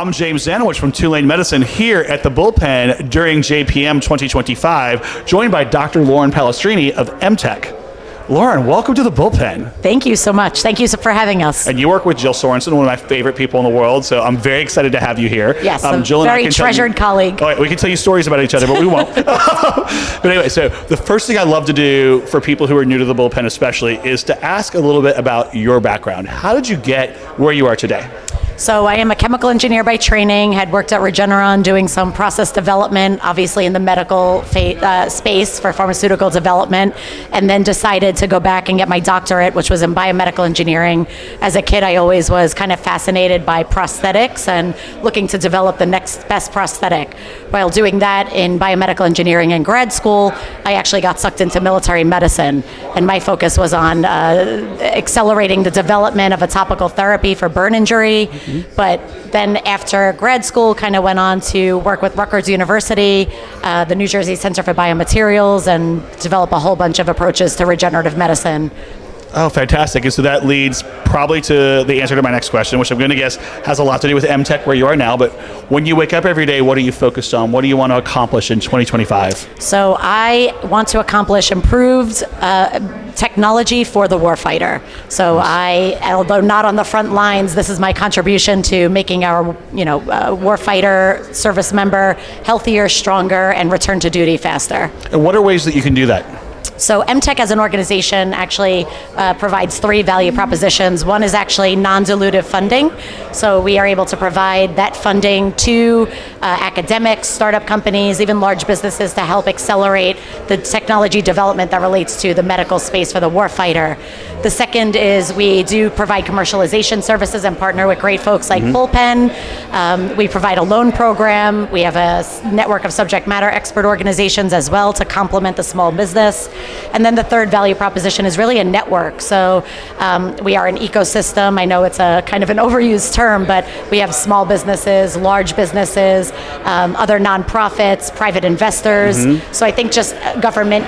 I'm James Zanewicz from Tulane Medicine here at the Bullpen during JPM 2025, joined by Dr. Lauren Palestrini of MTEC. Lauren, welcome to the Bullpen. Thank you so much. Thank you for having us. And you work with Jill Sorensen, one of my favorite people in the world, so I'm very excited to have you here. Yes, Jill a very treasured colleague. Oh, we can tell you stories about each other, but we won't. But anyway, so the first thing I love to do for people who are new to the Bullpen especially is to ask a little bit about your background. How did you get where you are today? So I am a chemical engineer by training, had worked at Regeneron doing some process development, obviously in the medical space for pharmaceutical development, and then decided to go back and get my doctorate, which was in biomedical engineering. As a kid, I always was kind of fascinated by prosthetics and looking to develop the next best prosthetic. While doing that in biomedical engineering in grad school, I actually got sucked into military medicine, and my focus was on accelerating the development of a topical therapy for burn injury. But then after grad school, kind of went on to work with Rutgers University, the New Jersey Center for Biomaterials, and develop a whole bunch of approaches to regenerative medicine. Oh, fantastic. And so that leads probably to the answer to my next question, which I'm going to guess has a lot to do with MTEC, where you are now. But when you wake up every day, what are you focused on? What do you want to accomplish in 2025? So I want to accomplish improved technology for the warfighter. So although not on the front lines, this is my contribution to making our warfighter service member healthier, stronger, and return to duty faster. And what are ways that you can do that? So MTEC as an organization actually provides three value propositions. One is actually non-dilutive funding. So we are able to provide that funding to academics, startup companies, even large businesses to help accelerate the technology development that relates to the medical space for the warfighter. The second is we do provide commercialization services and partner with great folks like Bullpen. We provide a loan program. We have a network of subject matter expert organizations as well to complement the small business. And then the third value proposition is really a network. So we are an ecosystem. I know it's a kind of an overused term, but we have small businesses, large businesses, other nonprofits, private investors. So I think just government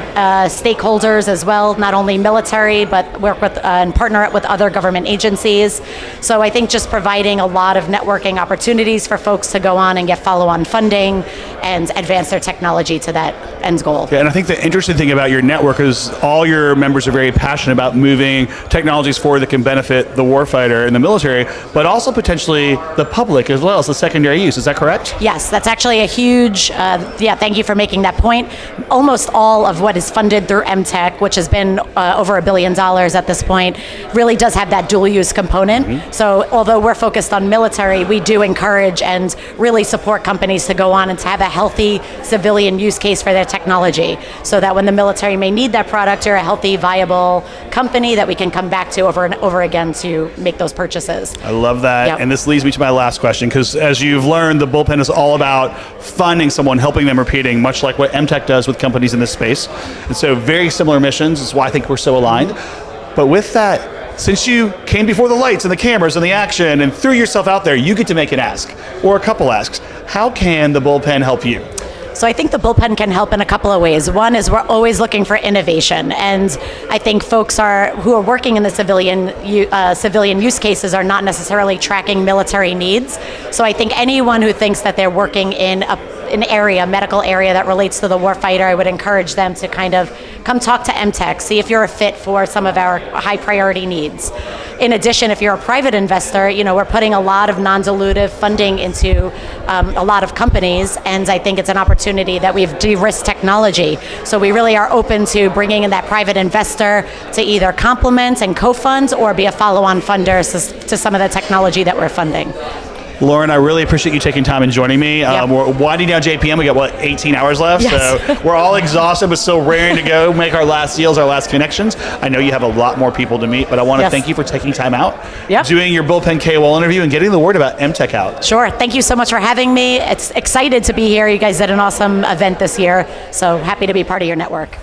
stakeholders as well, not only military, but work with and partner with other government agencies. So I think just providing a lot of networking opportunities for folks to go on and get follow-on funding and advance their technology to that end goal. Yeah, and I think the interesting thing about your network is all your members are very passionate about moving technologies forward that can benefit the warfighter and the military, but also potentially the public as well as the secondary use. Is that correct? Yes, that's actually a huge, thank you for making that point. Almost all of what is funded through MTEC, which has been over $1 billion at this point, really does have that dual use component. So although we're focused on military, we do encourage and really support companies to go on and to have a healthy civilian use case for their technology, so that when the military may need that product, you're a healthy, viable company that we can come back to over and over again to make those purchases. I love that. Yep. And this leads me to my last question, because as you've learned, the Bullpen is all about funding someone, helping them repeating, much like what MTEC does with companies in this space. And so very similar missions is why I think we're so aligned. But with that, since you came before the lights and the cameras and the action and threw yourself out there, you get to make an ask, or a couple asks. How can the Bullpen help you? So I think the Bullpen can help in a couple of ways. One is we're always looking for innovation, and I think folks who are working in the civilian use cases are not necessarily tracking military needs. So I think anyone who thinks that they're working in an area, medical area that relates to the warfighter, I would encourage them to kind of come talk to MTEC, see if you're a fit for some of our high priority needs. In addition, if you're a private investor, we're putting a lot of non-dilutive funding into a lot of companies, and I think it's an opportunity that we've de-risked technology. So we really are open to bringing in that private investor to either complement and co-fund or be a follow-on funder to some of the technology that we're funding. Lauren, I really appreciate you taking time and joining me. Yep. We're winding down JPM. We got, 18 hours left? Yes. So we're all exhausted, but still raring to go, make our last deals, our last connections. I know you have a lot more people to meet, but I want to thank you for taking time out, doing your Bullpen KOL interview, and getting the word about MTEC out. Sure. Thank you so much for having me. It's excited to be here. You guys did an awesome event this year, so happy to be part of your network.